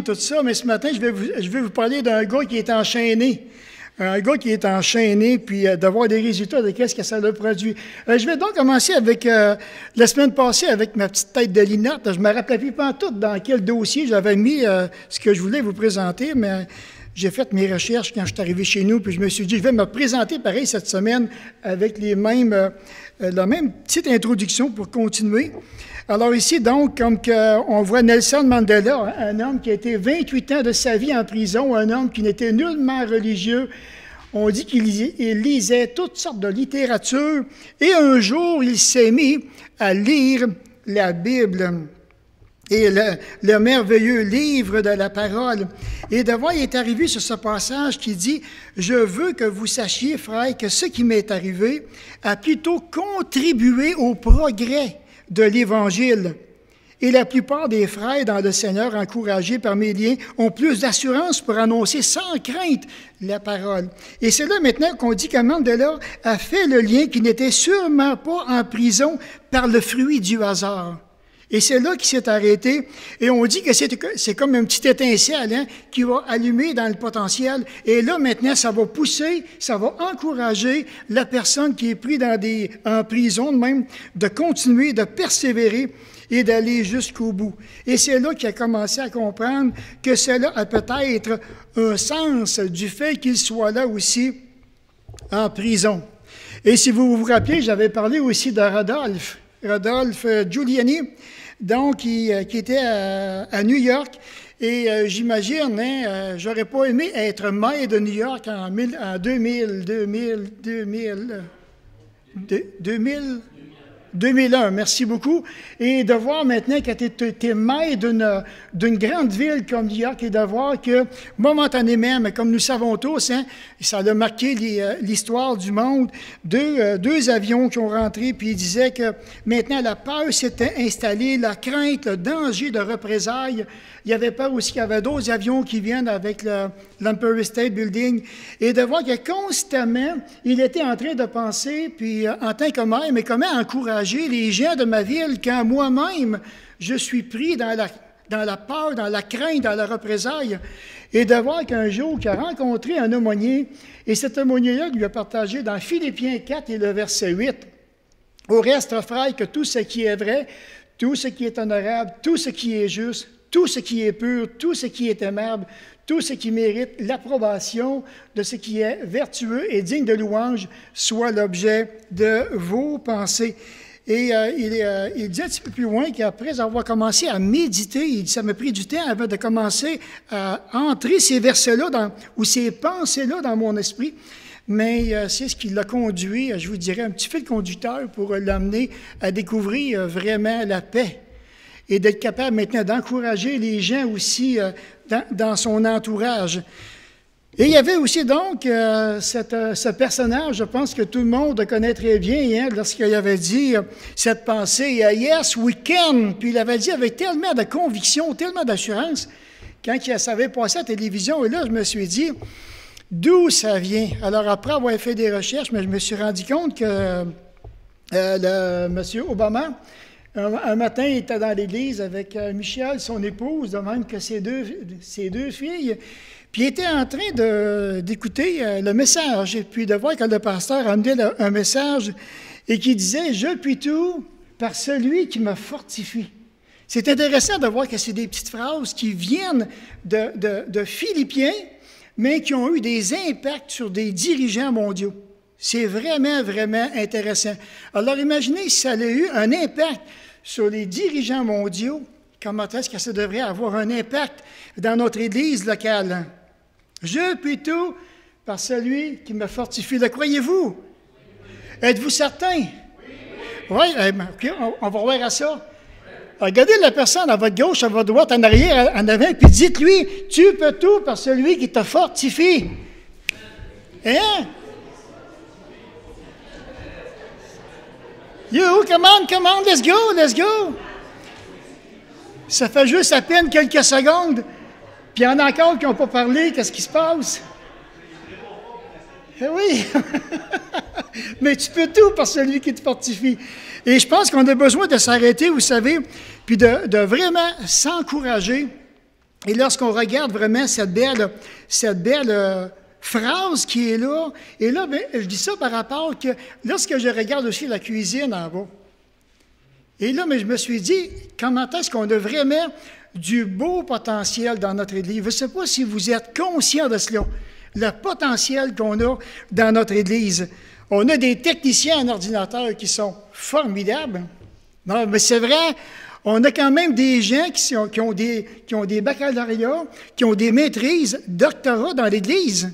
tout ça, mais ce matin, je vais vous parler d'un gars qui est enchaîné. Un gars qui est enchaîné, puis d'avoir des résultats de qu'est-ce que ça a produit. Je vais donc commencer avec, la semaine passée, avec ma petite tête de linotte. Je ne me rappelais plus pas tout dans quel dossier j'avais mis ce que je voulais vous présenter, mais j'ai fait mes recherches quand je suis arrivé chez nous, puis je me suis dit, je vais me présenter pareil cette semaine avec la même petite introduction pour continuer. Alors ici, donc, comme on voit Nelson Mandela, un homme qui a été 28 ans de sa vie en prison, un homme qui n'était nullement religieux. On dit qu'il lisait toutes sortes de littérature, et un jour, il s'est mis à lire la Bible, et le merveilleux livre de la parole. Et de voir, il est arrivé sur ce passage qui dit « Je veux que vous sachiez, frères, que ce qui m'est arrivé a plutôt contribué au progrès de l'Évangile. Et la plupart des frères dans le Seigneur, encouragés par mes liens, ont plus d'assurance pour annoncer sans crainte la parole. » Et c'est là maintenant qu'on dit que Mandela a fait le lien qu'il n'était sûrement pas en prison par le fruit du hasard. Et c'est là qu'il s'est arrêté. Et on dit que c'est comme une petite étincelle qui va allumer dans le potentiel. Et là, maintenant, ça va pousser, ça va encourager la personne qui est prise en prison, même, de continuer, de persévérer et d'aller jusqu'au bout. Et c'est là qu'il a commencé à comprendre que cela a peut-être un sens du fait qu'il soit là aussi en prison. Et si vous vous rappelez, j'avais parlé aussi de Rodolphe Giuliani, donc qui était à New York. Et j'imagine, j'aurais pas aimé être maire de New York en 2001, merci beaucoup. Et de voir maintenant que tu es maire d'une grande ville comme New York et de voir que, momentanément, mais comme nous savons tous, ça a marqué l'histoire du monde, deux avions qui ont rentré, puis ils disaient que maintenant la peur s'était installée, la crainte, le danger de représailles. Il y avait peur aussi qu'il y avait d'autres avions qui viennent avec l'Empire State Building. Et de voir que constamment, il était en train de penser, puis en tant que maire, mais comment encourager les gens de ma ville quand moi-même, je suis pris dans la peur, dans la crainte, dans la représaille. Et de voir qu'un jour, il a rencontré un aumônier, et cet aumônier-là lui a partagé dans Philippiens 4 et le verset 8. « Au reste, frères, que tout ce qui est vrai, tout ce qui est honorable, tout ce qui est juste, tout ce qui est pur, tout ce qui est aimable, tout ce qui mérite l'approbation de ce qui est vertueux et digne de louange, soit l'objet de vos pensées. » Et il dit un petit peu plus loin qu'après avoir commencé à méditer, ça m'a pris du temps avant de commencer à entrer ces versets-là ou ces pensées-là dans mon esprit. Mais c'est ce qui l'a conduit, je vous dirais, un petit fil conducteur pour l'amener à découvrir vraiment la paix. Et d'être capable maintenant d'encourager les gens aussi dans son entourage. Et il y avait aussi donc ce personnage, je pense que tout le monde connaît très bien, lorsqu'il avait dit cette pensée « Yes, we can », puis il avait dit avec tellement de conviction, tellement d'assurance, quand il savait passer à la télévision, et là je me suis dit d'où ça vient. Alors après avoir fait des recherches, mais je me suis rendu compte que M. Obama, un matin, il était dans l'église avec Michelle, son épouse, de même que ses deux filles, puis il était en train d'écouter le message, et puis de voir que le pasteur amenait un message et qui disait « Je puis tout par celui qui me fortifie ». C'est intéressant de voir que c'est des petites phrases qui viennent de Philippiens, mais qui ont eu des impacts sur des dirigeants mondiaux. C'est vraiment, vraiment intéressant. Alors imaginez si ça avait eu un impact sur les dirigeants mondiaux, comment est-ce que ça devrait avoir un impact dans notre Église locale? Je puis tout par celui qui me fortifie. Le croyez-vous? Êtes-vous certain? Oui, okay, on va voir à ça. Regardez la personne à votre gauche, à votre droite, en arrière, en avant, puis dites-lui, tu peux tout par celui qui te fortifie. Hein? You, come on, let's go. Ça fait juste à peine quelques secondes, puis il y en a encore qui n'ont pas parlé, qu'est-ce qui se passe? Eh oui, mais tu peux tout par celui qui te fortifie. Et je pense qu'on a besoin de s'arrêter, vous savez, puis de vraiment s'encourager Et lorsqu'on regarde vraiment cette belle phrase qui est là, et là, bien, je dis ça par rapport que lorsque je regarde aussi la cuisine en bas, et là, mais je me suis dit, comment est-ce qu'on a vraiment du beau potentiel dans notre Église? Je ne sais pas si vous êtes conscient de cela, le potentiel qu'on a dans notre Église. On a des techniciens en ordinateur qui sont formidables. Non, mais c'est vrai, on a quand même des gens qui ont des baccalauréats, qui ont des maîtrises, doctorats dans l'Église.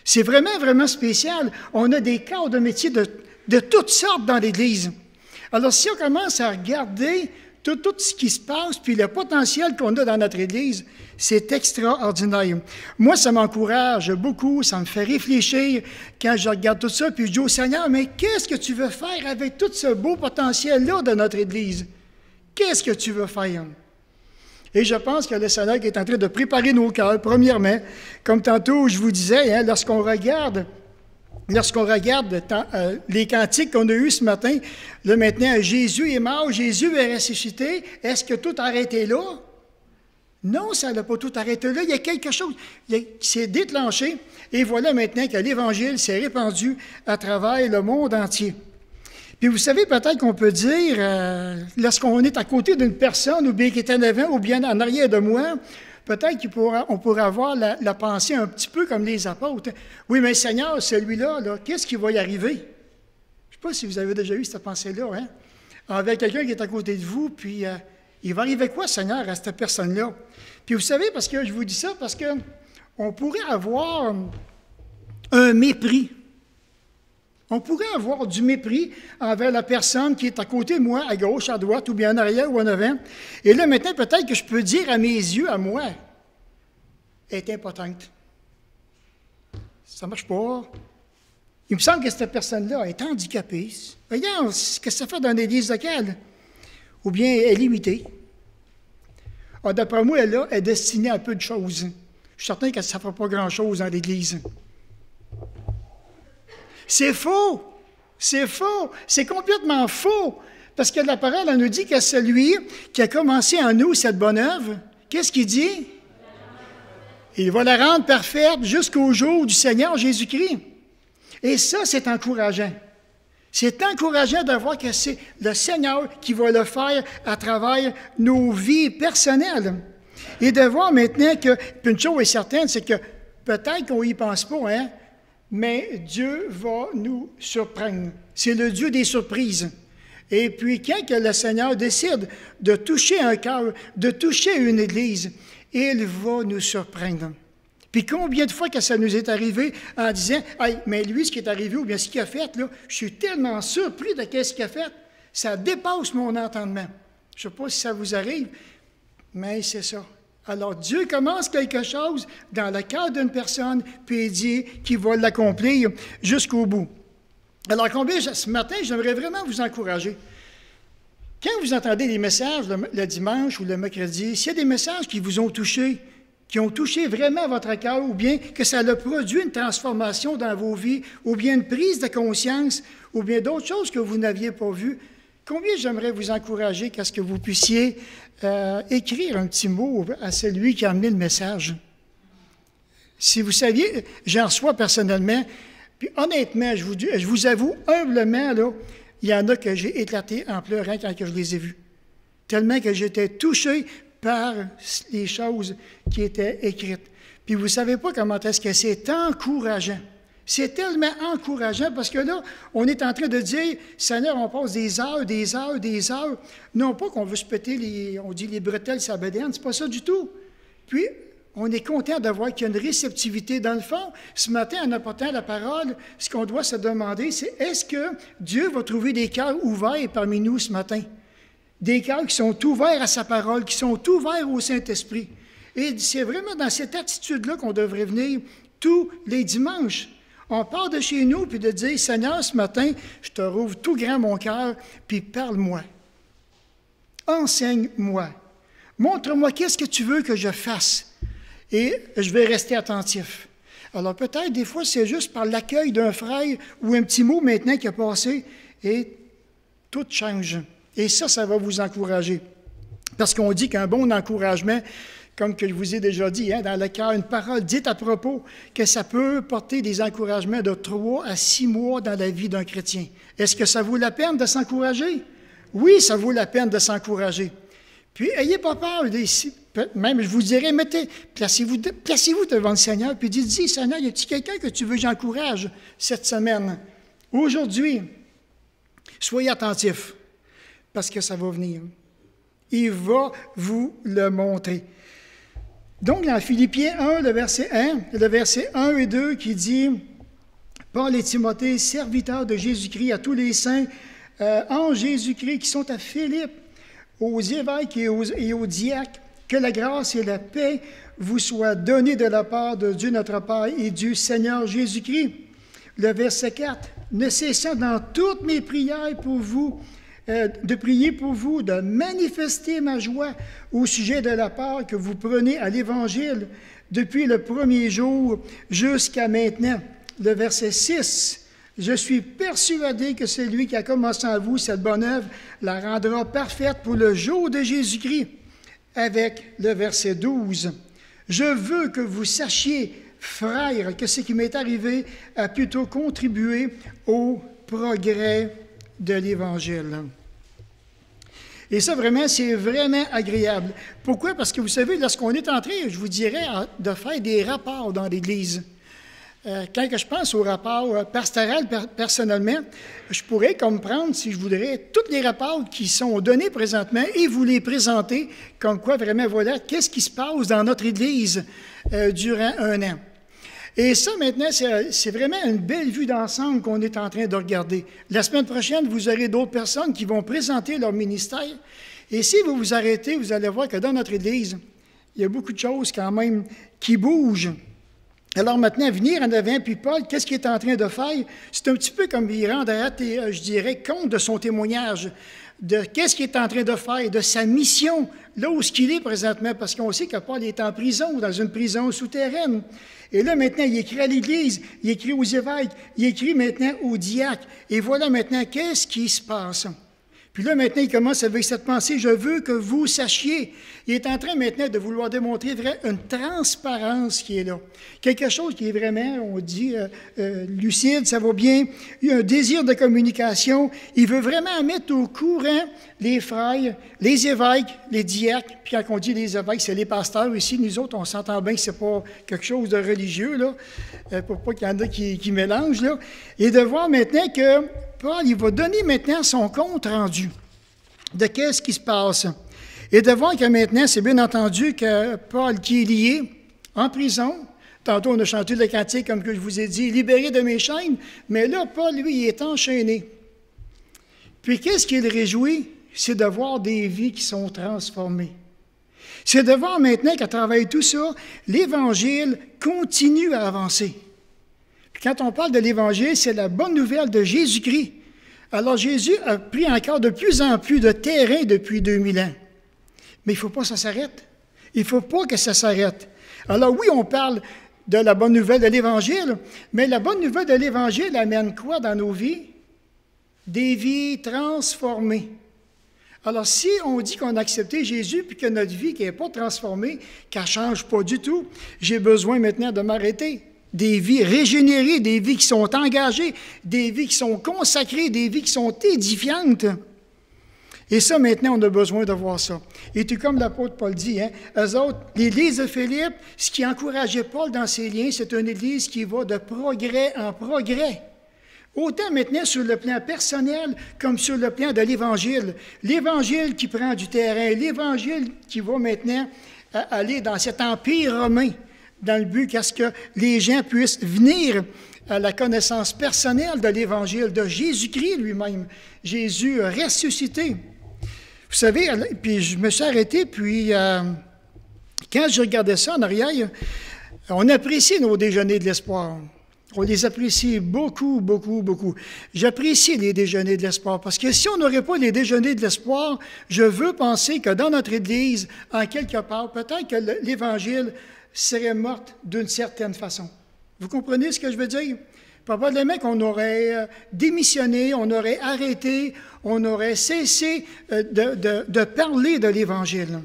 C'est vraiment, vraiment spécial. On a des corps de métier de toutes sortes dans l'Église. Alors, si on commence à regarder tout ce qui se passe, puis le potentiel qu'on a dans notre Église, c'est extraordinaire. Moi, ça m'encourage beaucoup, ça me fait réfléchir quand je regarde tout ça, puis je dis au Seigneur, mais qu'est-ce que tu veux faire avec tout ce beau potentiel-là de notre Église? Qu'est-ce que tu veux faire? Et je pense que le Seigneur est en train de préparer nos cœurs, premièrement, comme tantôt je vous disais, hein, lorsqu'on regarde les cantiques qu'on a eus ce matin, là maintenant, Jésus est mort, Jésus est ressuscité, est-ce que tout a arrêté là? Non, ça n'a pas tout arrêté là. Il y a quelque chose qui s'est déclenché, et voilà maintenant que l'Évangile s'est répandu à travers le monde entier. Puis vous savez, peut-être qu'on peut dire, lorsqu'on est à côté d'une personne, ou bien qui est en avant, ou bien en arrière de moi, peut-être qu'on pourrait avoir la pensée un petit peu comme les apôtres. Oui, mais Seigneur, celui-là, là, qu'est-ce qui va y arriver? Je ne sais pas si vous avez déjà eu cette pensée-là, hein? Avec quelqu'un qui est à côté de vous, puis il va arriver quoi, Seigneur, à cette personne-là? Puis vous savez, parce que je vous dis ça, parce qu'on pourrait avoir un mépris. On pourrait avoir du mépris envers la personne qui est à côté de moi, à gauche, à droite, ou bien en arrière ou en avant. Et là, maintenant, peut-être que je peux dire à mes yeux, à moi, elle est impotente. Ça ne marche pas. Il me semble que cette personne-là est handicapée. Regarde, qu'est-ce que ça fait dans l'église locale? Ou bien elle est limitée. Ah, d'après moi, elle est destinée à peu de choses. Je suis certain que ça ne fera pas grand-chose dans l'église. C'est faux! C'est faux! C'est complètement faux! Parce que la parole, elle nous dit que celui qui a commencé en nous cette bonne œuvre, qu'est-ce qu'il dit? Il va la rendre parfaite jusqu'au jour du Seigneur Jésus-Christ. Et ça, c'est encourageant. C'est encourageant de voir que c'est le Seigneur qui va le faire à travers nos vies personnelles. Et de voir maintenant que, puis une chose est certaine, c'est que peut-être qu'on n'y pense pas, hein? Mais Dieu va nous surprendre. C'est le Dieu des surprises. Et puis, quand que le Seigneur décide de toucher un cœur, de toucher une église, il va nous surprendre. Puis combien de fois que ça nous est arrivé en disant « Hey, mais lui, ce qui est arrivé, ou bien ce qu'il a fait, là, je suis tellement surpris de ce qu'il a fait, ça dépasse mon entendement. » Je ne sais pas si ça vous arrive, mais c'est ça. Alors, Dieu commence quelque chose dans le cœur d'une personne, puis il dit qu'il va l'accomplir jusqu'au bout. Alors, ce matin, j'aimerais vraiment vous encourager. Quand vous entendez des messages le dimanche ou le mercredi, s'il y a des messages qui vous ont touché, qui ont touché vraiment votre cœur, ou bien que ça a produit une transformation dans vos vies, ou bien une prise de conscience, ou bien d'autres choses que vous n'aviez pas vues, combien j'aimerais vous encourager qu'à ce que vous puissiez écrire un petit mot à celui qui a amené le message. Si vous saviez, j'en reçois personnellement, puis honnêtement, je vous avoue humblement, là, il y en a que j'ai éclaté en pleurant quand je les ai vus. Tellement que j'étais touché par les choses qui étaient écrites. Puis vous ne savez pas comment est-ce que c'est encourageant. C'est tellement encourageant parce que là, on est en train de dire, Seigneur, on passe des heures, des heures, des heures. Non pas qu'on veut se péter les bretelles sur la bedaine, c'est pas ça du tout. Puis, on est content de voir qu'il y a une réceptivité. Dans le fond, ce matin, en apportant la parole, ce qu'on doit se demander, c'est est-ce que Dieu va trouver des cœurs ouverts parmi nous ce matin? Des cœurs qui sont ouverts à sa parole, qui sont ouverts au Saint-Esprit. Et c'est vraiment dans cette attitude-là qu'on devrait venir tous les dimanches. On part de chez nous, puis de dire, Seigneur, ce matin, je te rouvre tout grand mon cœur, puis parle-moi. Enseigne-moi. Montre-moi qu'est-ce que tu veux que je fasse. Et je vais rester attentif. Alors peut-être, des fois, c'est juste par l'accueil d'un frère ou un petit mot maintenant qui a passé, et tout change. Et ça va vous encourager. Parce qu'on dit qu'un bon encouragement, comme que je vous ai déjà dit, hein, dans le cœur, une parole dite à propos, que ça peut porter des encouragements de 3 à 6 mois dans la vie d'un chrétien. Est-ce que ça vaut la peine de s'encourager? Oui, ça vaut la peine de s'encourager. Puis, ayez pas peur. Même, je vous dirais, placez-vous devant le Seigneur, puis dites, Seigneur, y a-t-il quelqu'un que tu veux que j'encourage cette semaine? Aujourd'hui, soyez attentifs, parce que ça va venir. Il va vous le montrer. Donc, dans Philippiens 1, le verset 1 et 2, qui dit, Paul et Timothée, serviteurs de Jésus-Christ, à tous les saints en Jésus-Christ qui sont à Philippe, aux évêques et aux diacres, que la grâce et la paix vous soient données de la part de Dieu notre Père et du Seigneur Jésus-Christ. Le verset 4, ne cessant dans toutes mes prières pour vous, de prier pour vous, de manifester ma joie au sujet de la part que vous prenez à l'Évangile depuis le premier jour jusqu'à maintenant. Le verset 6, je suis persuadé que celui qui a commencé en vous cette bonne œuvre la rendra parfaite pour le jour de Jésus-Christ. Avec le verset 12, je veux que vous sachiez, frères, que ce qui m'est arrivé a plutôt contribué au progrès de l'Évangile. Et ça, vraiment, c'est vraiment agréable. Pourquoi? Parce que vous savez, lorsqu'on est en train, je vous dirais, de faire des rapports dans l'Église, quand je pense au rapport pastoral, personnellement, je pourrais comprendre, si je voudrais, tous les rapports qui sont donnés présentement et vous les présenter comme quoi, vraiment, voilà, qu'est-ce qui se passe dans notre Église durant un an. Et ça, maintenant, c'est vraiment une belle vue d'ensemble qu'on est en train de regarder. La semaine prochaine, vous aurez d'autres personnes qui vont présenter leur ministère. Et si vous vous arrêtez, vous allez voir que dans notre Église, il y a beaucoup de choses quand même qui bougent. Alors maintenant, venir en avant, puis Paul, qu'est-ce qu'il est en train de faire? C'est un petit peu comme il rendra, je dirais, compte de son témoignage, de qu'est-ce qu'il est en train de faire, de sa mission, là où il est présentement, parce qu'on sait que Paul est en prison, dans une prison souterraine. Et là, maintenant, il écrit à l'Église, il écrit aux évêques, il écrit maintenant aux diacres. Et voilà maintenant, qu'est-ce qui se passe? Puis là, maintenant, il commence avec cette pensée, je veux que vous sachiez. Il est en train maintenant de vouloir démontrer une transparence qui est là. Quelque chose qui est vraiment, on dit, lucide, ça va bien. Il y a un désir de communication. Il veut vraiment mettre au courant les frères, les évêques, les diacres. Puis quand on dit les évêques, c'est les pasteurs ici. Nous autres, on s'entend bien que ce n'est pas quelque chose de religieux, là, pour pas qu'il y en a qui mélangent, là. Et de voir maintenant que Paul, il va donner maintenant son compte rendu de qu'est-ce qui se passe. Et de voir que maintenant, c'est bien entendu que Paul, qui est lié en prison, tantôt on a chanté le cantique, comme que je vous ai dit, libéré de mes chaînes, mais là, Paul, lui, il est enchaîné. Puis qu'est-ce qui le réjouit? C'est de voir des vies qui sont transformées. C'est de voir maintenant qu'à travers tout ça, l'Évangile continue à avancer. Puis quand on parle de l'Évangile, c'est la bonne nouvelle de Jésus-Christ. Alors Jésus a pris encore de plus en plus de terrain depuis 2000 ans. Mais il ne faut pas que ça s'arrête. Il ne faut pas que ça s'arrête. Alors oui, on parle de la bonne nouvelle de l'Évangile, mais la bonne nouvelle de l'Évangile amène quoi dans nos vies? Des vies transformées. Alors si on dit qu'on a accepté Jésus puis que notre vie qui n'est pas transformée, qu'elle ne change pas du tout, j'ai besoin maintenant de m'arrêter. Des vies régénérées, des vies qui sont engagées, des vies qui sont consacrées, des vies qui sont édifiantes. Et ça, maintenant, on a besoin de voir ça. Et tout comme l'apôtre Paul dit, hein, eux autres, l'Église de Philippe, ce qui encourageait Paul dans ses liens, c'est une Église qui va de progrès en progrès. Autant maintenant sur le plan personnel comme sur le plan de l'Évangile. L'Évangile qui prend du terrain, l'Évangile qui va maintenant aller dans cet empire romain, dans le but qu'à ce que les gens puissent venir à la connaissance personnelle de l'Évangile, de Jésus-Christ lui-même, Jésus ressuscité. Vous savez, puis je me suis arrêté, puis quand je regardais ça en arrière, on apprécie nos déjeuners de l'espoir. On les apprécie beaucoup, beaucoup, beaucoup. J'apprécie les déjeuners de l'espoir parce que si on n'aurait pas les déjeuners de l'espoir, je veux penser que dans notre Église, en quelque part, peut-être que l'Évangile serait morte d'une certaine façon. Vous comprenez ce que je veux dire? Probablement qu'on aurait démissionné, on aurait arrêté, on aurait cessé de parler de l'Évangile.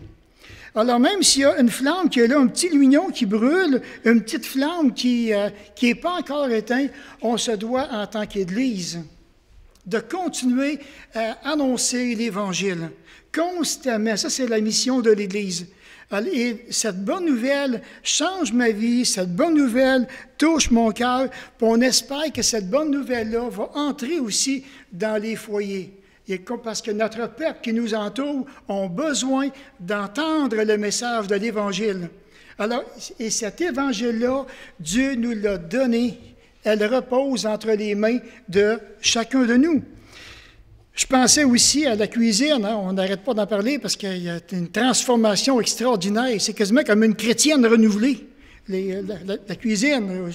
Alors même s'il y a une flamme qui est là, un petit lumignon qui brûle, une petite flamme qui n'est pas encore éteinte, on se doit, en tant qu'Église, de continuer à annoncer l'Évangile constamment. Ça, c'est la mission de l'Église. Et cette bonne nouvelle change ma vie, cette bonne nouvelle touche mon cœur, puis on espère que cette bonne nouvelle-là va entrer aussi dans les foyers. Et parce que notre peuple qui nous entoure ont besoin d'entendre le message de l'Évangile. Alors, et cet Évangile-là, Dieu nous l'a donné. Elle repose entre les mains de chacun de nous. Je pensais aussi à la cuisine, hein? On n'arrête pas d'en parler parce qu'il y a une transformation extraordinaire. C'est quasiment comme une chrétienne renouvelée, la cuisine.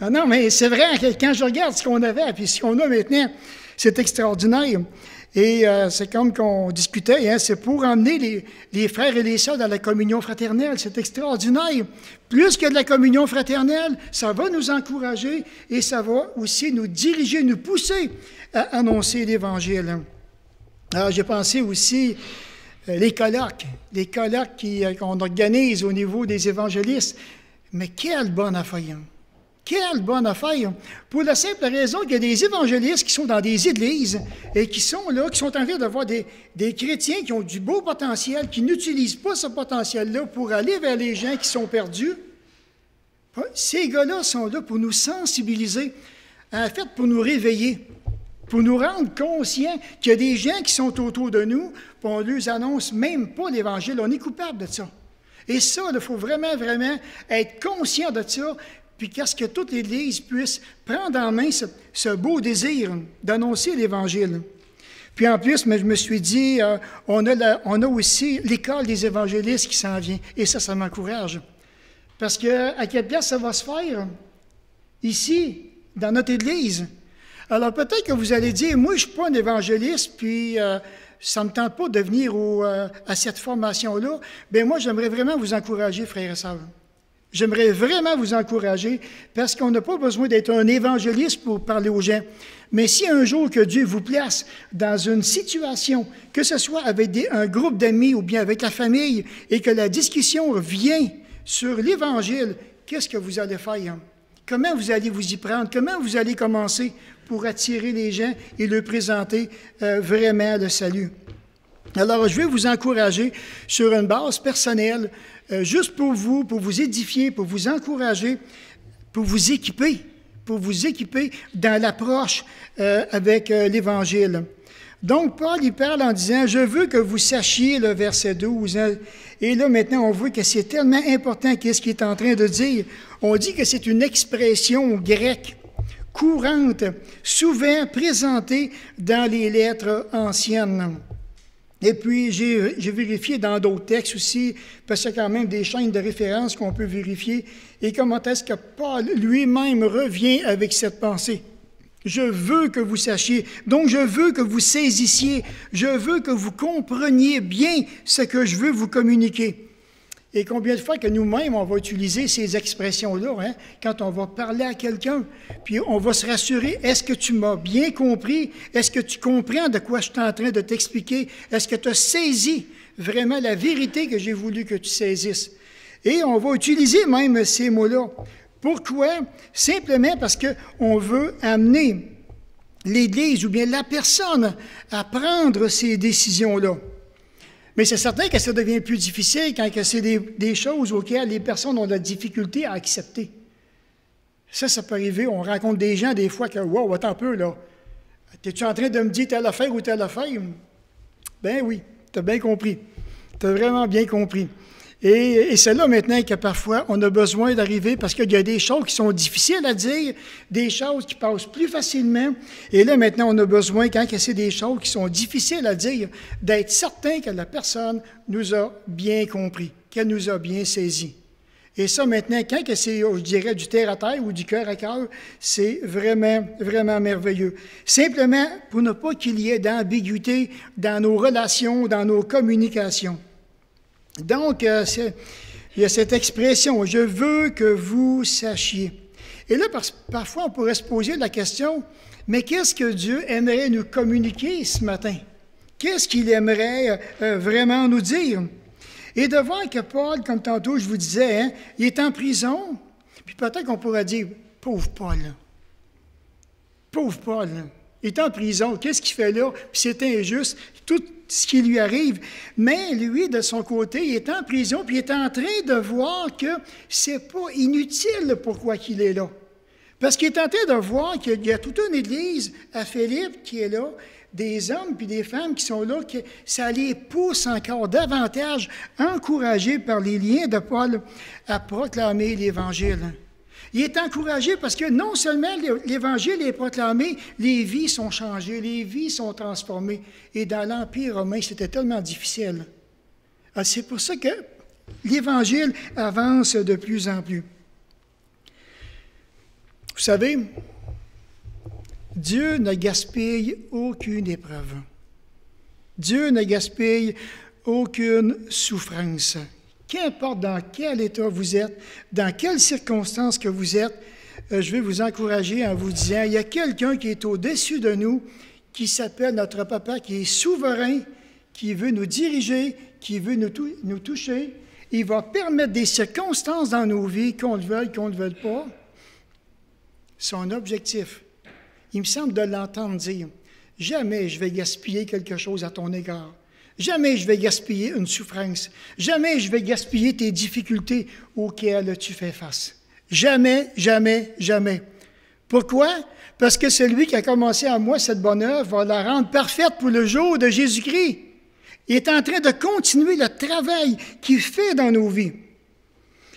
Non, mais c'est vrai, quand je regarde ce qu'on avait et ce qu'on a maintenant, c'est extraordinaire. Et c'est comme qu'on discutait, hein, c'est pour emmener les frères et les sœurs dans la communion fraternelle. C'est extraordinaire. Plus que de la communion fraternelle, ça va nous encourager et ça va aussi nous diriger, nous pousser à annoncer l'Évangile. Alors, j'ai pensé aussi les colloques qu'on organise au niveau des évangélistes. Mais quelle bonne affaire! Quelle bonne affaire! Pour la simple raison qu'il y a des évangélistes qui sont dans des églises et qui sont là, qui sont en train de voir des chrétiens qui ont du beau potentiel, qui n'utilisent pas ce potentiel-là pour aller vers les gens qui sont perdus. Ces gars-là sont là pour nous sensibiliser, en fait, pour nous réveiller, pour nous rendre conscients qu'il y a des gens qui sont autour de nous, puis on ne leur annonce même pas l'Évangile. On est coupable de ça. Et ça, il faut vraiment, vraiment être conscient de ça, puis qu'est-ce que toute l'Église puisse prendre en main ce beau désir d'annoncer l'Évangile. Puis en plus, mais je me suis dit, on a aussi l'école des évangélistes qui s'en vient. Et ça m'encourage. Parce que à quelle place ça va se faire? Ici, dans notre Église. Alors peut-être que vous allez dire, moi je ne suis pas un évangéliste, puis ça ne me tente pas de venir à cette formation-là. Bien moi, j'aimerais vraiment vous encourager, frères et sœurs. J'aimerais vraiment vous encourager parce qu'on n'a pas besoin d'être un évangéliste pour parler aux gens. Mais si un jour que Dieu vous place dans une situation, que ce soit avec un groupe d'amis ou bien avec la famille, et que la discussion vient sur l'Évangile, qu'est-ce que vous allez faire? Comment vous allez vous y prendre? Comment vous allez commencer pour attirer les gens et leur présenter vraiment le salut? Alors, je vais vous encourager sur une base personnelle, juste pour vous édifier, pour vous encourager, pour vous équiper dans l'approche avec l'Évangile. Donc, Paul, il parle en disant, « Je veux que vous sachiez, le verset 12, hein, et là, maintenant, on voit que c'est tellement important qu'est-ce qu'il est en train de dire. On dit que c'est une expression grecque courante, souvent présentée dans les lettres anciennes. Et puis, j'ai vérifié dans d'autres textes aussi, parce qu'il y a quand même des chaînes de référence qu'on peut vérifier. Et comment est-ce que Paul lui-même revient avec cette pensée? Je veux que vous sachiez, donc je veux que vous saisissiez, je veux que vous compreniez bien ce que je veux vous communiquer. Et combien de fois que nous-mêmes, on va utiliser ces expressions-là, hein, quand on va parler à quelqu'un, puis on va se rassurer, est-ce que tu m'as bien compris? Est-ce que tu comprends de quoi je suis en train de t'expliquer? Est-ce que tu as saisi vraiment la vérité que j'ai voulu que tu saisisses? Et on va utiliser même ces mots-là. Pourquoi? Simplement parce qu'on veut amener l'Église ou bien la personne à prendre ces décisions-là. Mais c'est certain que ça devient plus difficile quand c'est des choses auxquelles les personnes ont de la difficulté à accepter. Ça peut arriver. On rencontre des gens des fois que, wow, attends un peu, là. Es-tu en train de me dire telle affaire ou telle affaire? Ben oui, tu as bien compris. Tu as vraiment bien compris. Et c'est là maintenant que parfois on a besoin d'arriver parce qu'il y a des choses qui sont difficiles à dire, des choses qui passent plus facilement. Et là maintenant on a besoin, quand c'est des choses qui sont difficiles à dire, d'être certain que la personne nous a bien compris, qu'elle nous a bien saisi. Et ça maintenant, quand c'est, je dirais, du terre à terre ou du cœur à cœur, c'est vraiment, vraiment merveilleux. Simplement pour ne pas qu'il y ait d'ambiguïté dans nos relations, dans nos communications. Donc, il y a cette expression « je veux que vous sachiez ». Et là, parfois, on pourrait se poser la question, mais qu'est-ce que Dieu aimerait nous communiquer ce matin? Qu'est-ce qu'il aimerait vraiment nous dire? Et de voir que Paul, comme tantôt je vous disais, hein, il est en prison, puis peut-être qu'on pourrait dire, pauvre Paul, pauvre Paul, il est en prison, qu'est-ce qu'il fait là? Puis c'est injuste, tout ce qui lui arrive. Mais lui, de son côté, il est en prison, puis il est en train de voir que c'est pas inutile pourquoi qu'il est là. Parce qu'il est en train de voir qu'il y a toute une église à Philippe qui est là, des hommes puis des femmes qui sont là, que ça les pousse encore davantage, encouragés par les liens de Paul, à proclamer l'Évangile. Il est encouragé parce que non seulement l'Évangile est proclamé, les vies sont changées, les vies sont transformées. Et dans l'Empire romain, c'était tellement difficile. Alors, c'est pour ça que l'Évangile avance de plus en plus. Vous savez, Dieu ne gaspille aucune épreuve. Dieu ne gaspille aucune souffrance. Qu'importe dans quel état vous êtes, dans quelles circonstances que vous êtes, je vais vous encourager en vous disant, il y a quelqu'un qui est au-dessus de nous, qui s'appelle notre Papa, qui est souverain, qui veut nous diriger, qui veut nous toucher. Il va permettre des circonstances dans nos vies, qu'on le veuille, qu'on ne le veuille pas. Son objectif, il me semble de l'entendre dire, jamais je vais gaspiller quelque chose à ton égard. Jamais je vais gaspiller une souffrance. Jamais je vais gaspiller tes difficultés auxquelles tu fais face. Jamais, jamais, jamais. Pourquoi? Parce que celui qui a commencé en moi cette bonne œuvre va la rendre parfaite pour le jour de Jésus-Christ. Il est en train de continuer le travail qu'il fait dans nos vies.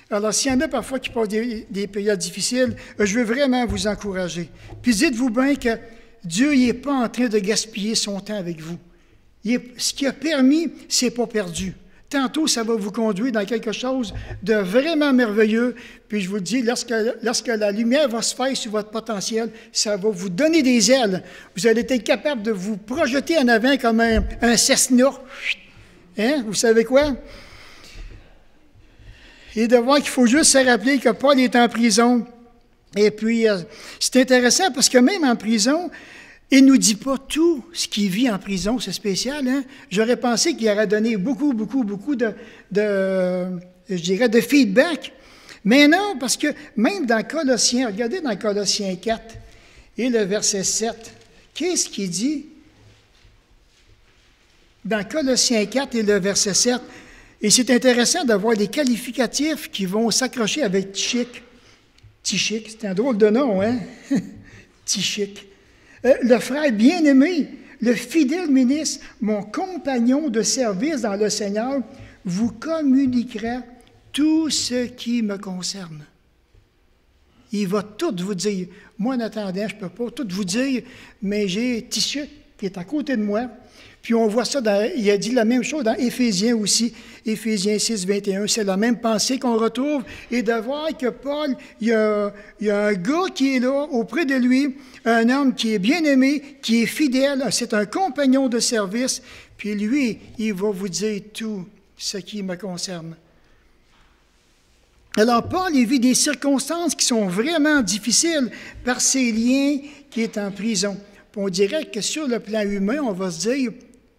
Alors, s'il y en a parfois qui passent des périodes difficiles, je veux vraiment vous encourager. Puis dites-vous bien que Dieu n'est pas en train de gaspiller son temps avec vous. Ce qui a permis, ce n'est pas perdu. Tantôt, ça va vous conduire dans quelque chose de vraiment merveilleux. Puis je vous le dis, lorsque la lumière va se faire sur votre potentiel, ça va vous donner des ailes. Vous allez être capable de vous projeter en avant comme un Cessna. Hein? Vous savez quoi? Et de voir qu'il faut juste se rappeler que Paul est en prison. Et puis, c'est intéressant parce que même en prison, il ne nous dit pas tout ce qu'il vit en prison, c'est spécial. Hein? J'aurais pensé qu'il aurait donné beaucoup de feedback. Mais non, parce que même dans Colossiens, regardez dans Colossiens 4 et le verset 7, qu'est-ce qu'il dit? Dans Colossiens 4 et le verset 7, et c'est intéressant de voir les qualificatifs qui vont s'accrocher avec Tychik. Tychik, c'est un drôle de nom, hein? Tychik. Le frère bien-aimé, le fidèle ministre, mon compagnon de service dans le Seigneur, vous communiquera tout ce qui me concerne. Il va tout vous dire. Moi, en attendant, je ne peux pas tout vous dire, mais j'ai Tychik qui est à côté de moi. Puis on voit ça, il a dit la même chose dans Éphésiens aussi, Éphésiens 6, 21. C'est la même pensée qu'on retrouve. Et de voir que Paul, il y a un gars qui est là, auprès de lui, un homme qui est bien-aimé, qui est fidèle, c'est un compagnon de service. Puis lui, il va vous dire tout ce qui me concerne. Alors Paul, il vit des circonstances qui sont vraiment difficiles par ses liens qui est en prison. Puis on dirait que sur le plan humain, on va se dire,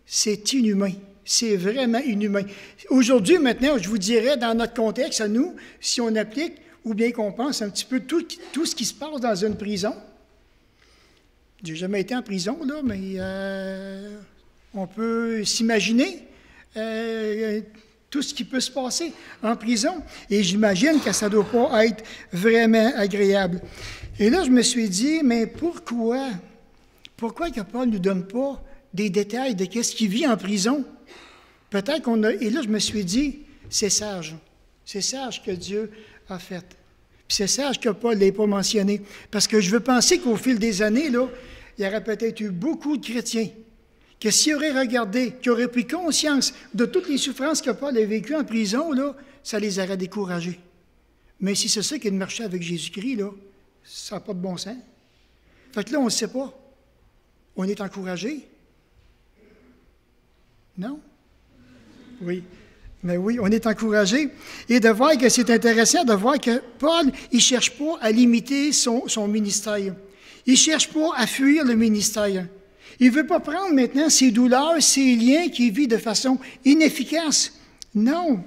c'est inhumain. C'est vraiment inhumain. Aujourd'hui, maintenant, je vous dirais, dans notre contexte, à nous, si on applique, ou bien qu'on pense un petit peu tout ce qui se passe dans une prison. J'ai jamais été en prison, là, mais on peut s'imaginer tout ce qui peut se passer en prison. Et j'imagine que ça ne doit pas être vraiment agréable. Et là, je me suis dit, mais pourquoi que Paul ne nous donne pas des détails de ce qu'il vit en prison? Peut-être qu'on a... Et là, je me suis dit, c'est sage. C'est sage que Dieu a fait. Puis c'est sage que Paul ne l'ait pas mentionné. Parce que je veux penser qu'au fil des années, là, il y aurait peut-être eu beaucoup de chrétiens que s'ils auraient regardé, qui auraient pris conscience de toutes les souffrances que Paul a vécues en prison, là, ça les aurait découragés. Mais si c'est ça qui est de marcher avec Jésus-Christ, là, ça n'a pas de bon sens. Fait que là, on ne sait pas. On est encouragé? Non? Oui. Mais oui, on est encouragé. Et de voir que c'est intéressant de voir que Paul, il ne cherche pas à limiter son ministère. Il ne cherche pas à fuir le ministère. Il ne veut pas prendre maintenant ses douleurs, ses liens qu'il vit de façon inefficace Non.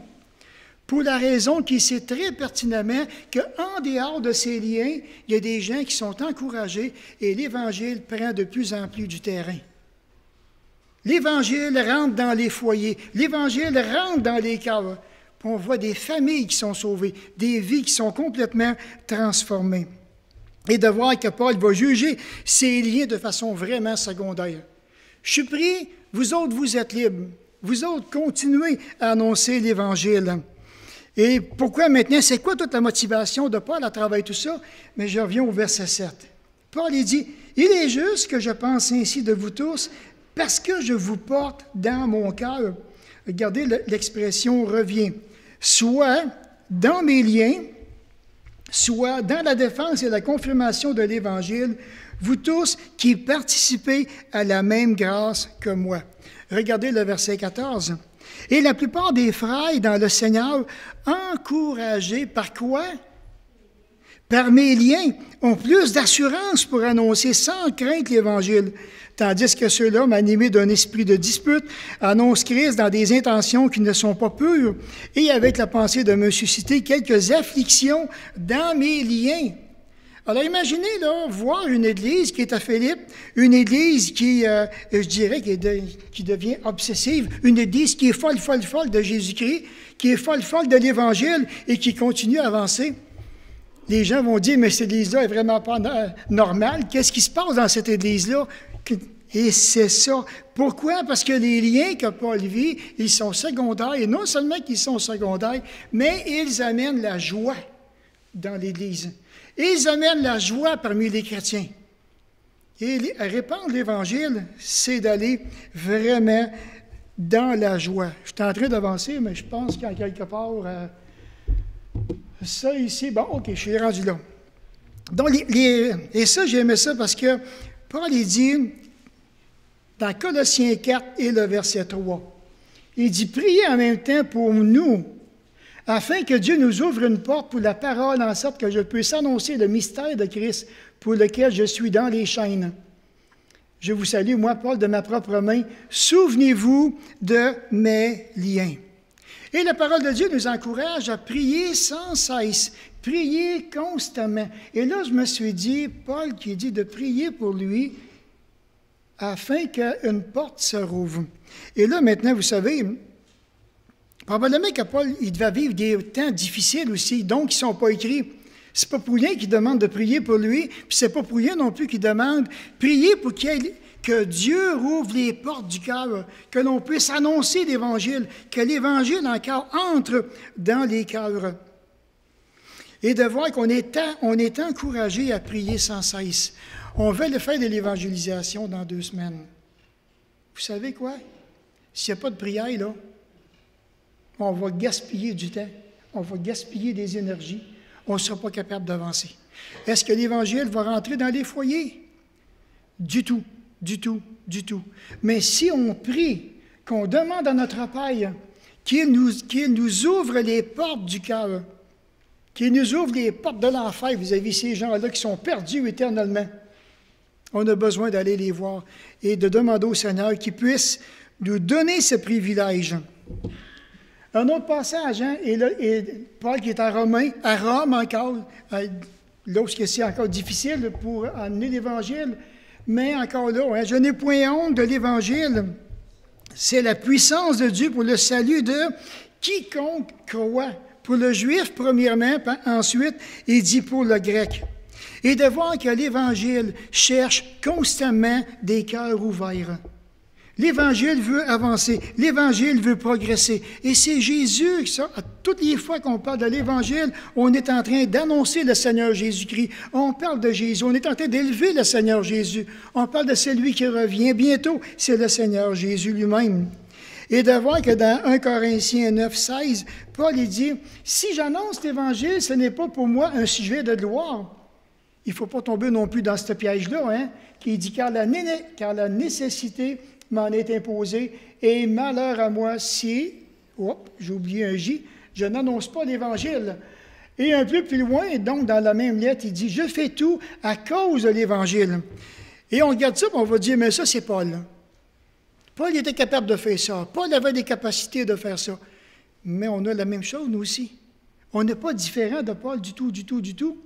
Pour la raison qu'il sait très pertinemment qu'en dehors de ces liens, il y a des gens qui sont encouragés et l'Évangile prend de plus en plus du terrain. L'Évangile rentre dans les foyers, l'Évangile rentre dans les cœurs. Puis on voit des familles qui sont sauvées, des vies qui sont complètement transformées. Et de voir que Paul va juger ces liens de façon vraiment secondaire. Je suis pris, vous autres, vous êtes libres. Vous autres, continuez à annoncer l'Évangile. Et pourquoi maintenant, c'est quoi toute la motivation de Paul à travers tout ça? Mais je reviens au verset 7. Paul, il dit, « Il est juste que je pense ainsi de vous tous, parce que je vous porte dans mon cœur. » Regardez, l'expression revient. Soit dans mes liens, soit dans la défense et la confirmation de l'Évangile, vous tous qui participez à la même grâce que moi. Regardez le verset 14. « Et la plupart des frères dans le Seigneur, encouragés par quoi? Par mes liens, ont plus d'assurance pour annoncer sans crainte l'Évangile, tandis que ceux-là, animés d'un esprit de dispute, annoncent Christ dans des intentions qui ne sont pas pures, et avec la pensée de me susciter quelques afflictions dans mes liens. » Alors imaginez, là, voir une église qui est à Philippe, une église qui, je dirais, qui devient obsessive, une église qui est folle de Jésus-Christ, qui est folle de l'Évangile et qui continue à avancer. Les gens vont dire, mais cette église-là est vraiment pas normale. Qu'est-ce qui se passe dans cette église-là? Et c'est ça. Pourquoi? Parce que les liens que Paul vit, ils sont secondaires, et non seulement qu'ils sont secondaires, mais ils amènent la joie dans l'Église. Ils amènent la joie parmi les chrétiens. Et répandre l'Évangile, c'est d'aller vraiment dans la joie. Je suis en train d'avancer, mais je pense qu'en quelque part, ça ici, bon, OK, je suis rendu là. Donc, et ça, j'aimais ça parce que Paul, il dit, dans Colossiens 4 et le verset 3, il dit, « Priez en même temps pour nous, afin que Dieu nous ouvre une porte pour la parole, en sorte que je puisse annoncer le mystère de Christ, pour lequel je suis dans les chaînes. Je vous salue, moi, Paul, de ma propre main. Souvenez-vous de mes liens. » Et la parole de Dieu nous encourage à prier sans cesse, prier constamment. Et là, je me suis dit, Paul qui dit de prier pour lui, afin qu'une porte se rouvre. Et là, maintenant, vous savez, probablement que Paul, il devait vivre des temps difficiles aussi, donc ils ne sont pas écrits. C'est pas pour rien qu'il demande de prier pour lui, puis c'est pas pour rien non plus qu'il demande prier pour que Dieu rouvre les portes du cœur, que l'on puisse annoncer l'Évangile, que l'Évangile encore entre dans les cœurs. Et de voir qu'on est encouragé à prier sans cesse. On veut le faire de l'évangélisation dans 2 semaines. Vous savez quoi? S'il n'y a pas de prière, là, on va gaspiller du temps, on va gaspiller des énergies, on ne sera pas capable d'avancer. Est-ce que l'Évangile va rentrer dans les foyers? Du tout, du tout, du tout. Mais si on prie, qu'on demande à notre Père qu'il nous ouvre les portes du cœur, qu'il nous ouvre les portes de l'enfer vis-à-vis ces gens-là qui sont perdus éternellement, on a besoin d'aller les voir et de demander au Seigneur qu'il puisse nous donner ce privilège. Un autre passage, hein, et Paul qui est à Rome encore, lorsque c'est encore difficile pour amener l'Évangile, mais encore là, hein, je n'ai point honte de l'Évangile. C'est la puissance de Dieu pour le salut de quiconque croit. Pour le Juif, premièrement, ensuite, il dit pour le Grec. Et de voir que l'Évangile cherche constamment des cœurs ouverts. L'Évangile veut avancer, l'Évangile veut progresser. Et c'est Jésus, ça, à toutes les fois qu'on parle de l'Évangile, on est en train d'annoncer le Seigneur Jésus-Christ. On parle de Jésus, on est en train d'élever le Seigneur Jésus. On parle de celui qui revient bientôt, c'est le Seigneur Jésus lui-même. Et de voir que dans 1 Corinthiens 9, 16, Paul il dit, « Si j'annonce l'Évangile, ce n'est pas pour moi un sujet de gloire. » Il ne faut pas tomber non plus dans ce piège-là, hein, qui dit, car la nécessité m'en est imposée, et malheur à moi si, j'ai oublié un J, je n'annonce pas l'Évangile. Et un peu plus loin, donc dans la même lettre, il dit, je fais tout à cause de l'Évangile. Et on regarde ça, et on va dire, mais ça, c'est Paul. Paul était capable de faire ça. Paul avait des capacités de faire ça. mais on a la même chose, nous aussi. On n'est pas différent de Paul du tout, du tout, du tout.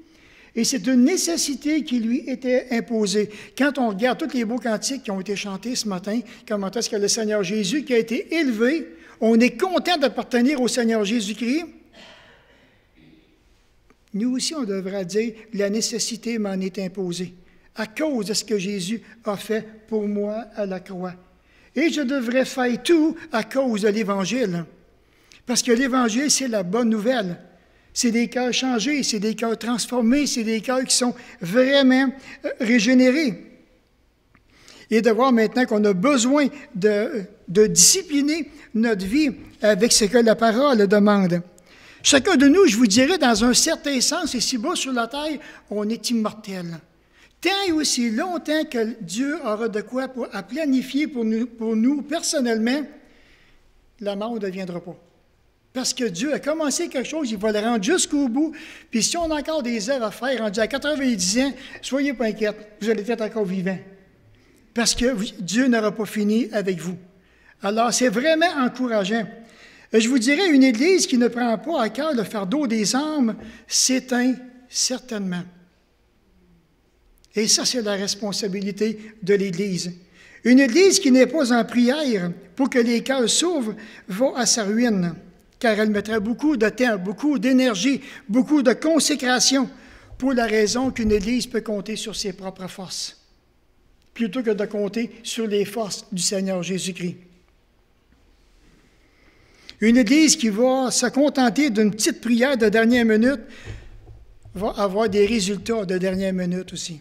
Et c'est une nécessité qui lui était imposée. Quand on regarde tous les beaux cantiques qui ont été chantés ce matin, comment est-ce que le Seigneur Jésus qui a été élevé, on est content d'appartenir au Seigneur Jésus-Christ. Nous aussi, on devrait dire, la nécessité m'en est imposée, à cause de ce que Jésus a fait pour moi à la croix. Et je devrais faire tout à cause de l'Évangile. Parce que l'Évangile, c'est la bonne nouvelle. C'est des cœurs changés, c'est des cœurs transformés, c'est des cœurs qui sont vraiment régénérés. Et de voir maintenant qu'on a besoin de discipliner notre vie avec ce que la parole demande. Chacun de nous, je vous dirais, dans un certain sens, ici-bas sur la terre, on est immortel. Tant et aussi longtemps que Dieu aura de quoi à planifier pour nous personnellement, la mort ne deviendra pas. Parce que Dieu a commencé quelque chose, il va le rendre jusqu'au bout. Puis si on a encore des œuvres à faire, rendu à 90 ans, soyez pas inquiets, vous allez être encore vivants. Parce que Dieu n'aura pas fini avec vous. Alors, c'est vraiment encourageant. Je vous dirais, une Église qui ne prend pas à cœur le fardeau des âmes s'éteint certainement. Et ça, c'est la responsabilité de l'Église. Une Église qui n'est pas en prière pour que les cœurs s'ouvrent va à sa ruine, car elle mettrait beaucoup de temps, beaucoup d'énergie, beaucoup de consécration pour la raison qu'une Église peut compter sur ses propres forces, plutôt que de compter sur les forces du Seigneur Jésus-Christ. Une Église qui va se contenter d'une petite prière de dernière minute va avoir des résultats de dernière minute aussi.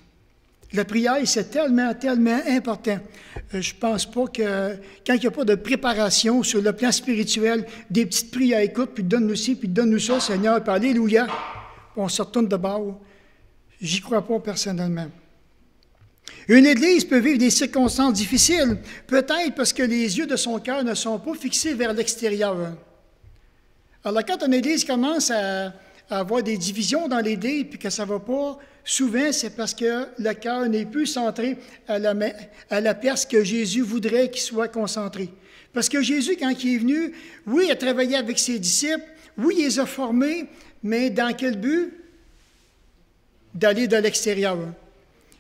La prière, c'est tellement, tellement important. Je ne pense pas que quand il n'y a pas de préparation sur le plan spirituel, des petites prières, écoute, puis donne-nous ci, puis donne-nous ça, Seigneur, puis alléluia, puis on se retourne de bord. J'y crois pas personnellement. Une Église peut vivre des circonstances difficiles, peut-être parce que les yeux de son cœur ne sont pas fixés vers l'extérieur. Alors, quand une Église commence à avoir des divisions dans l'Église, puis que ça ne va pas, souvent, c'est parce que le cœur n'est plus centré à la place que Jésus voudrait qu'il soit concentré. Parce que Jésus, quand il est venu, oui, il a travaillé avec ses disciples, oui, il les a formés, mais dans quel but? D'aller de l'extérieur.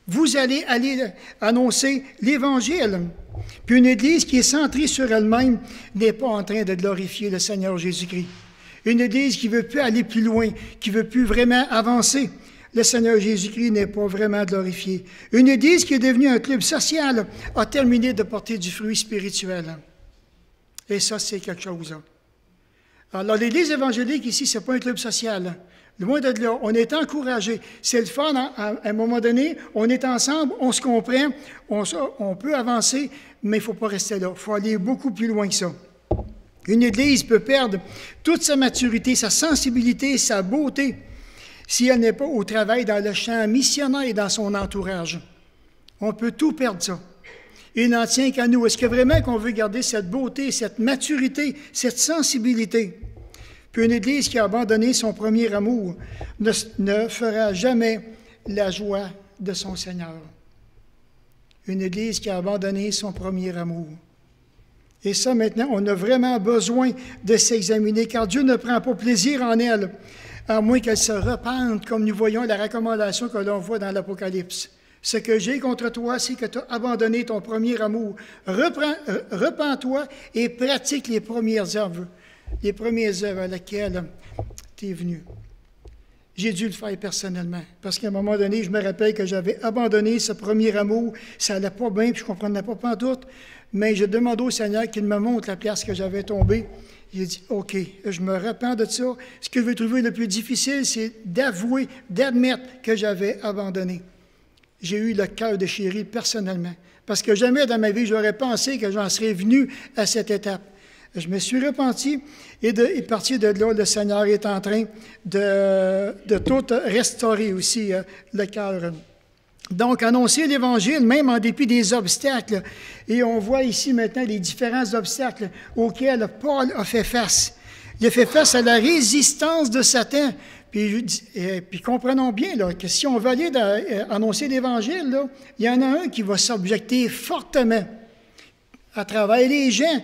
Vous allez annoncer l'Évangile. Puis une Église qui est centrée sur elle-même n'est pas en train de glorifier le Seigneur Jésus-Christ. Une Église qui ne veut plus aller plus loin, qui ne veut plus vraiment avancer. Le Seigneur Jésus-Christ n'est pas vraiment glorifié. Une Église qui est devenue un club social a terminé de porter du fruit spirituel. Et ça, c'est quelque chose. Alors, l'Église évangélique ici, ce n'est pas un club social. Loin de là, on est encouragé. C'est le fun, à un moment donné, on est ensemble, on se comprend, on peut avancer, mais il ne faut pas rester là. Il faut aller beaucoup plus loin que ça. Une Église peut perdre toute sa maturité, sa sensibilité, sa beauté, si elle n'est pas au travail dans le champ missionnaire et dans son entourage. On peut tout perdre ça. Il n'en tient qu'à nous. Est-ce que vraiment qu'on veut garder cette beauté, cette maturité, cette sensibilité? Puis une Église qui a abandonné son premier amour ne fera jamais la joie de son Seigneur. Une Église qui a abandonné son premier amour. Et ça, maintenant, on a vraiment besoin de s'examiner, car Dieu ne prend pas plaisir en elle, à moins qu'elle se repente, comme nous voyons la recommandation que l'on voit dans l'Apocalypse. Ce que j'ai contre toi, c'est que tu as abandonné ton premier amour. Repens-toi et pratique les premières œuvres à laquelle tu es venu. J'ai dû le faire personnellement, parce qu'à un moment donné, je me rappelle que j'avais abandonné ce premier amour, ça n'allait pas bien, puis je ne comprenais pas pantoute, mais je demandais au Seigneur qu'il me montre la place que j'avais tombée. J'ai dit, OK, je me repens de ça. Ce que je veux trouver le plus difficile, c'est d'avouer, d'admettre que j'avais abandonné. J'ai eu le cœur déchiré personnellement, parce que jamais dans ma vie, j'aurais pensé que j'en serais venu à cette étape. Je me suis repenti et parti de là, le Seigneur est en train de tout restaurer aussi le cœur. Donc, annoncer l'Évangile, même en dépit des obstacles. Et on voit ici maintenant les différents obstacles auxquels Paul a fait face. Il a fait face à la résistance de Satan. Puis comprenons bien là, que si on veut aller annoncer l'Évangile, là, il y en a un qui va s'objecter fortement. à travers les gens.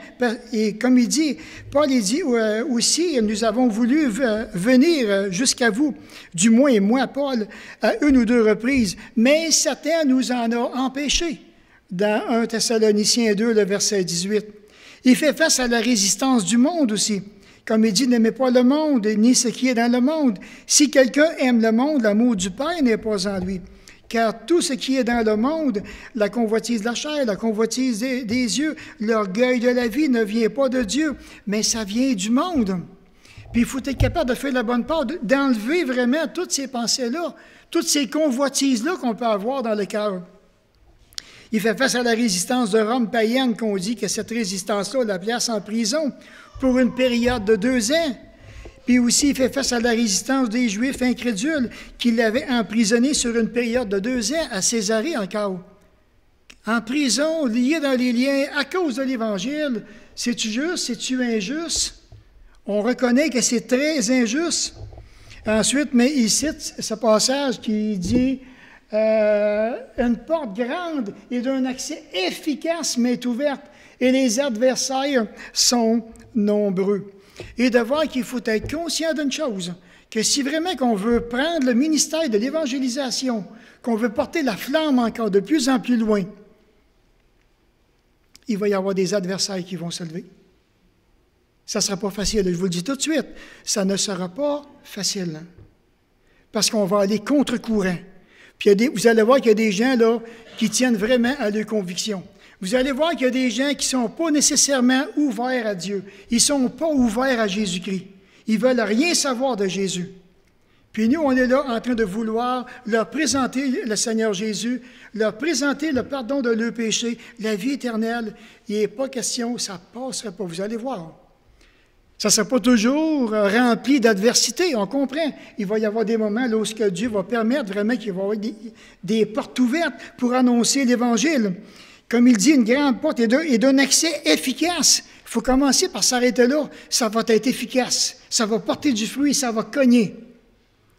Et comme il dit, Paul il dit aussi, nous avons voulu venir jusqu'à vous, du moins moi, Paul, à une ou deux reprises, mais Satan nous en a empêchés. Dans 1 Thessaloniciens 2, le verset 18. Il fait face à la résistance du monde aussi. Comme il dit, n'aimez pas le monde, ni ce qui est dans le monde. Si quelqu'un aime le monde, l'amour du Père n'est pas en lui. Car tout ce qui est dans le monde, la convoitise de la chair, la convoitise des yeux, l'orgueil de la vie ne vient pas de Dieu, mais ça vient du monde. Puis il faut être capable de faire la bonne part, d'enlever vraiment toutes ces pensées-là, toutes ces convoitises-là qu'on peut avoir dans le cœur. Il fait face à la résistance de Rome païenne, qu'on dit que cette résistance-là la place en prison pour une période de 2 ans. Puis aussi, il fait face à la résistance des Juifs incrédules qui l'avaient emprisonné sur une période de 2 ans à Césarée encore. En prison, lié dans les liens à cause de l'Évangile. C'est-tu juste? C'est-tu injuste? On reconnaît que c'est très injuste. Ensuite, mais il cite ce passage qui dit une porte grande et d'un accès efficace m'est ouverte et les adversaires sont nombreux. Et de voir qu'il faut être conscient d'une chose, que si vraiment qu'on veut prendre le ministère de l'évangélisation, qu'on veut porter la flamme encore de plus en plus loin, il va y avoir des adversaires qui vont se lever. Ça ne sera pas facile, je vous le dis tout de suite, ça ne sera pas facile, parce qu'on va aller contre-courant. Puis vous allez voir qu'il y a des gens là qui tiennent vraiment à leurs convictions. Vous allez voir qu'il y a des gens qui ne sont pas nécessairement ouverts à Dieu. Ils ne sont pas ouverts à Jésus-Christ. Ils ne veulent rien savoir de Jésus. Puis nous, on est là en train de vouloir leur présenter le Seigneur Jésus, leur présenter le pardon de leurs péchés, la vie éternelle. Il n'est pas question, ça ne passerait pas. Vous allez voir. Ça ne sera pas toujours rempli d'adversité, on comprend. Il va y avoir des moments là où Dieu va permettre vraiment qu'il va y avoir des portes ouvertes pour annoncer l'Évangile. Comme il dit, une grande porte et d'un accès efficace. Il faut commencer par s'arrêter là. Ça va être efficace. Ça va porter du fruit, ça va cogner.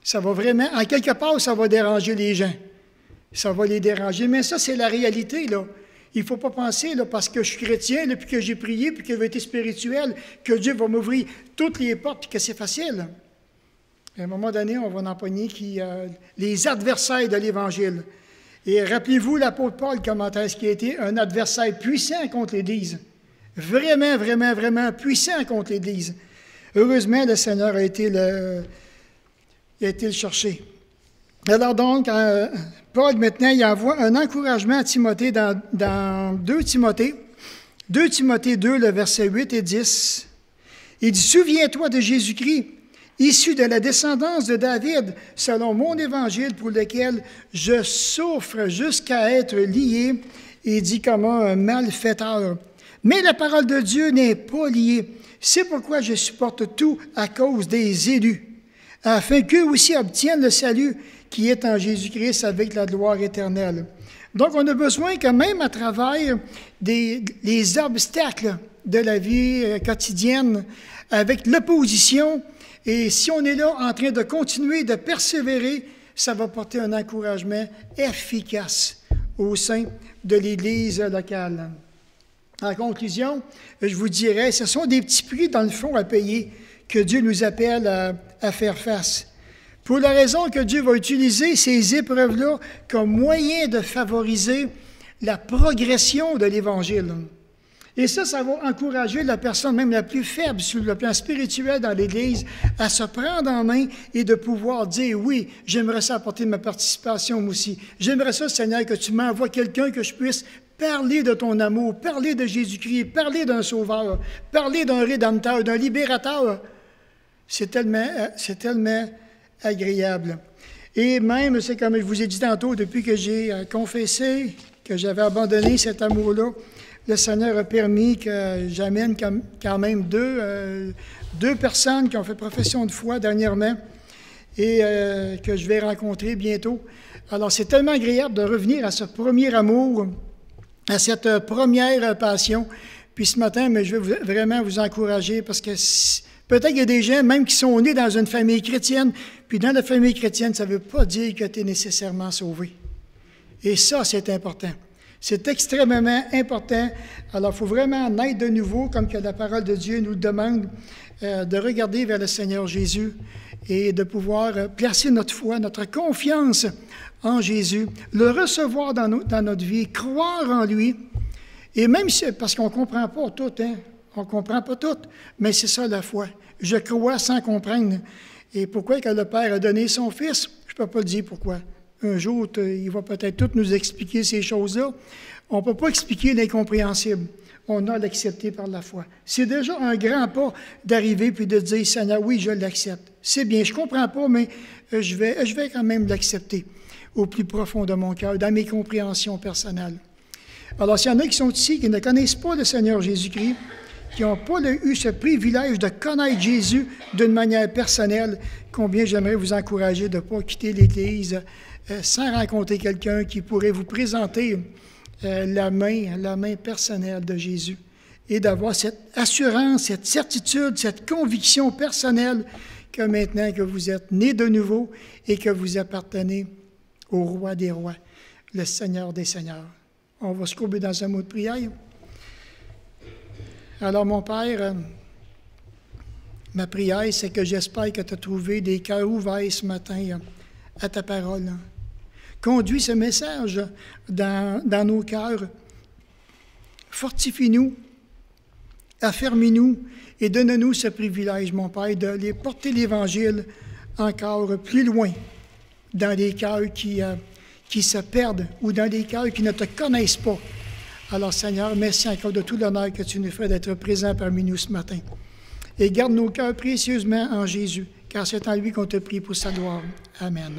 Ça va vraiment, en quelque part, ça va déranger les gens. Ça va les déranger. Mais ça, c'est la réalité, là. Il ne faut pas penser, là, parce que je suis chrétien, là, puis que j'ai prié, puis que j'ai été spirituel, que Dieu va m'ouvrir toutes les portes, puis que c'est facile. À un moment donné, on va en empoigner les adversaires de l'Évangile. Et rappelez-vous l'apôtre Paul, comment est-ce qu'il a été un adversaire puissant contre l'Église. Vraiment, vraiment, vraiment puissant contre l'Église. Heureusement, le Seigneur a été le chercher. Alors donc, Paul, maintenant, il envoie un encouragement à Timothée dans 2 Timothée. 2 Timothée 2, le verset 8 et 10. Il dit, « Souviens-toi de Jésus-Christ, issu de la descendance de David, selon mon évangile pour lequel je souffre jusqu'à être lié, et dit comme un malfaiteur. Mais la parole de Dieu n'est pas liée. C'est pourquoi je supporte tout à cause des élus, afin qu'eux aussi obtiennent le salut qui est en Jésus-Christ avec la gloire éternelle. » Donc, on a besoin que même à travers les obstacles de la vie quotidienne, avec l'opposition, et si on est là en train de continuer de persévérer, ça va porter un encouragement efficace au sein de l'Église locale. En conclusion, je vous dirais, ce sont des petits prix, dans le fond, à payer que Dieu nous appelle à faire face. Pour la raison que Dieu va utiliser ces épreuves-là comme moyen de favoriser la progression de l'Évangile. Et ça va encourager la personne, même la plus faible sur le plan spirituel dans l'Église, à se prendre en main et de pouvoir dire, oui, j'aimerais ça apporter ma participation moi aussi. J'aimerais ça, Seigneur, que tu m'envoies quelqu'un que je puisse parler de ton amour, parler de Jésus-Christ, parler d'un sauveur, parler d'un rédempteur, d'un libérateur. C'est tellement agréable. Et même, c'est comme je vous ai dit tantôt, depuis que j'ai confessé que j'avais abandonné cet amour-là, le Seigneur a permis que j'amène quand même deux personnes qui ont fait profession de foi dernièrement et que je vais rencontrer bientôt. Alors, c'est tellement agréable de revenir à ce premier amour, à cette première passion. Puis ce matin, mais je vais vraiment vous encourager parce que peut-être qu'il y a des gens même qui sont nés dans une famille chrétienne, puis dans la famille chrétienne, ça ne veut pas dire que tu es nécessairement sauvé. Et ça, c'est important. C'est extrêmement important. Alors, il faut vraiment naître de nouveau, comme que la parole de Dieu nous demande, de regarder vers le Seigneur Jésus et de pouvoir placer notre foi, notre confiance en Jésus, le recevoir dans notre vie, croire en lui. Et même si, parce qu'on ne comprend pas tout, hein, on ne comprend pas tout, mais c'est ça la foi. Je crois sans comprendre. Et pourquoi que le Père a donné son Fils? Je ne peux pas le dire pourquoi. Un jour, il va peut-être tout nous expliquer ces choses-là. On ne peut pas expliquer l'incompréhensible. On a l'accepté par la foi. C'est déjà un grand pas d'arriver puis de dire, Seigneur, oui, je l'accepte. C'est bien, je ne comprends pas, mais je vais quand même l'accepter au plus profond de mon cœur, dans mes compréhensions personnelles. Alors, s'il y en a qui sont ici, qui ne connaissent pas le Seigneur Jésus-Christ, qui n'ont pas eu ce privilège de connaître Jésus d'une manière personnelle, combien j'aimerais vous encourager de ne pas quitter l'Église sans rencontrer quelqu'un qui pourrait vous présenter la main personnelle de Jésus et d'avoir cette assurance, cette certitude, cette conviction personnelle que maintenant que vous êtes nés de nouveau et que vous appartenez au Roi des rois, le Seigneur des seigneurs. On va se courber dans un mot de prière. Alors, mon Père, ma prière, c'est que j'espère que tu as trouvé des cœurs ouverts ce matin à ta parole. Conduis ce message dans nos cœurs. Fortifie-nous, affermis-nous et donne-nous ce privilège, mon Père, de les porter l'Évangile encore plus loin dans des cœurs qui se perdent ou dans des cœurs qui ne te connaissent pas. Alors, Seigneur, merci encore de tout l'honneur que tu nous fais d'être présent parmi nous ce matin. Et garde nos cœurs précieusement en Jésus, car c'est en lui qu'on te prie pour sa gloire. Amen.